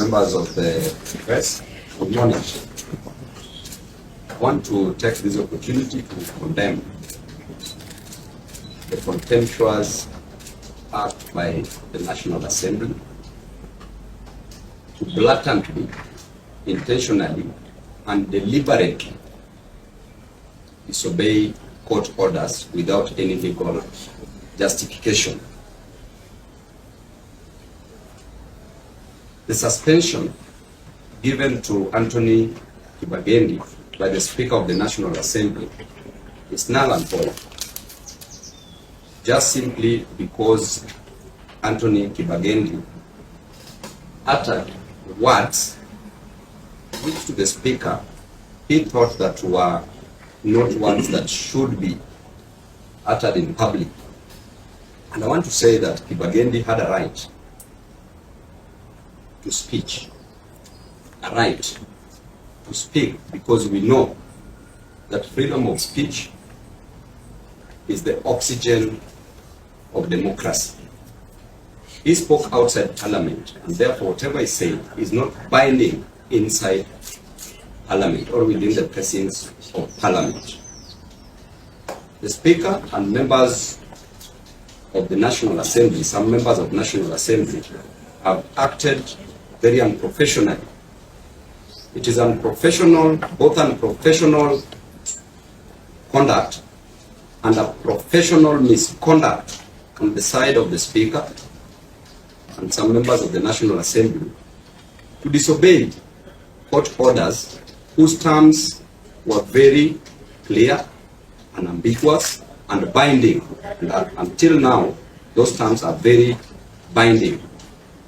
members of the press, good morning. I want to take this opportunity to condemn the contemptuous act by the National Assembly to blatantly, intentionally, and deliberately disobey court orders without any legal justification. The suspension given to Anthony Kibagendi by the Speaker of the National Assembly is null and void, just simply because Anthony Kibagendi uttered words which to the Speaker he thought that were not words that should be uttered in public. And I want to say that Kibagendi had a right to speech, a right to speak, because we know that freedom of speech is the oxygen of democracy. He spoke outside Parliament, and therefore whatever he said is not binding inside Parliament or within the precincts of Parliament. The Speaker and members of the National Assembly, some members of the National Assembly, have acted very unprofessionally. It is unprofessional, both unprofessional conduct and a professional misconduct on the side of the Speaker and some members of the National Assembly to disobey court orders whose terms were very clear and ambiguous and binding. And until now, those terms are very binding.